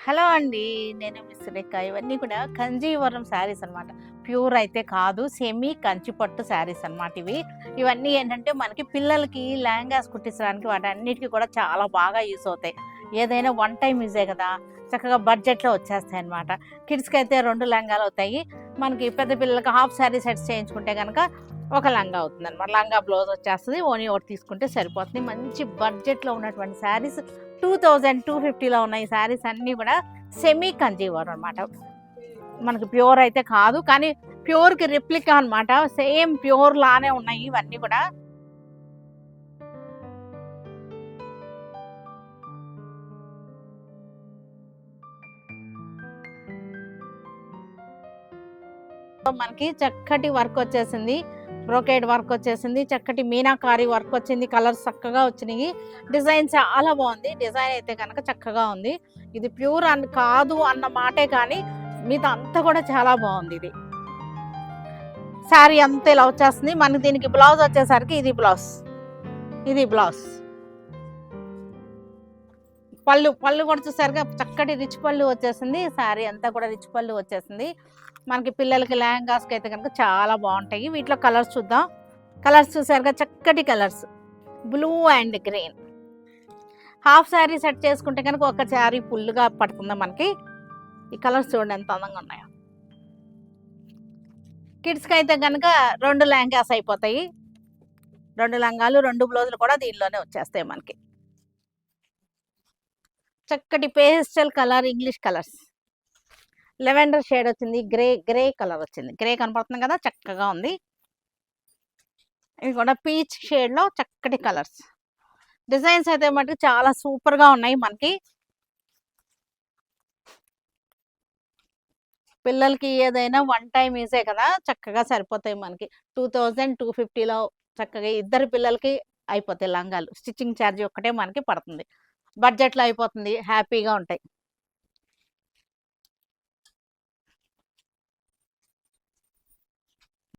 Hello అండి. నేను మీ సురేఖ. ఇవన్నీ కూడా కంజీవరం శారీస్ అనమాట. ప్యూర్ అయితే కాదు. సెమీ కంచి పట్టు శారీస్ అనమాట ఇవి. ఇవన్నీ ఏంటంటే మనకి పిల్లలకి లెహంగాస్ కుట్టించడానికి వాటన్నిటికి కూడా చాలా బాగా యూజ్ అవుతాయి. ఏదైనా వన్ టైమ్ యూజే కదా! చక్కగా బడ్జెట్‌లో వచ్చేస్తాయన్నమాట. కిడ్స్‌కి అయితే 2 లెహంగాలు అవుతాయి. మనకి పెద్ద పిల్లలకి హాఫ్ శారీ సెట్స్ చేయించుకుంటే గనక ఒక లంగా అవుతుందన్నమాట. లంగా బ్లౌజ్ వచ్చేస్తది. ఓనీ ఒకటి తీసుకుంటే సరిపోతుంది. మంచి బడ్జెట్‌లో ఉన్నటువంటి శారీస్ 2250లో ఉన్న ఈ శారీస్ అన్నీ కూడా సెమీ కంజీవరం అనమాట. మనకి ప్యూర్ అయితే కాదు, కానీ ప్యూర్‌కి రిప్లికా అనమాట. సేమ్ ప్యూర్ లానే ఉన్నాయి ఇవన్నీ కూడా. మనకి చక్కటి వర్క్ వచ్చేసింది. బ్రోకేడ్ వర్క్ వచ్చేసింది. చక్కటి మీనాకారి వర్క్ వచ్చింది. కలర్స్ చక్కగా వచ్చినాయి. డిజైన్ చాలా బాగుంది. డిజైన్ అయితే కనుక చక్కగా ఉంది. ఇది ప్యూర్ కాదు అన్న మాటే కానీ మిగతా అంతా కూడా చాలా బాగుంది. ఇది శారీ అంతా ఇలా వచ్చేస్తుంది. మనకి దీనికి బ్లౌజ్ వచ్చేసరికి ఇది బ్లౌజ్, ఇది బ్లౌజ్. పళ్ళు పళ్ళు కూడా చూసారుగా చక్కటి రిచ్ పళ్ళు వచ్చేసింది. శారీ అంతా కూడా రిచ్ పళ్ళు వచ్చేసింది. మనకి పిల్లలకి లెహంగాస్కి అయితే కనుక చాలా బాగుంటాయి. వీటిలో కలర్స్ చూద్దాం. కలర్స్ చూసారుగా చక్కటి colours, blue and green. Half sari set చేసుకుంటే కనుక ఒక శారీ ఫుల్గా పడుతుంది మనకి. ఈ కలర్స్ చూడండి ఎంత అందంగా ఉన్నాయో. కిడ్స్కి అయితే కనుక 2 లెహంగాస్ అయిపోతాయి. 2 లంగాలు 2 బ్లౌజులు కూడా దీనిలోనే వచ్చేస్తాయి మనకి. చక్కటి pastel colour, English colours, lavender shade వచ్చింది. గ్రే కలర్ వచ్చింది. గ్రే కనపడుతుంది కదా, చక్కగా ఉంది. ఇవి కూడా పీచ్ షేడ్లో చక్కటి కలర్స్. డిజైన్స్ అయితే మటుకు చాలా సూపర్గా ఉన్నాయి మనకి. పిల్లలకి ఏదైనా వన్ టైం యూజే కదా, చక్కగా సరిపోతాయి మనకి. 2250లో చక్కగా ఇద్దరు పిల్లలకి అయిపోతాయి లంగాలు. స్టిచ్చింగ్ ఛార్జ్ ఒక్కటే మనకి పడుతుంది. బడ్జెట్లో అయిపోతుంది. హ్యాపీగా ఉంటాయి.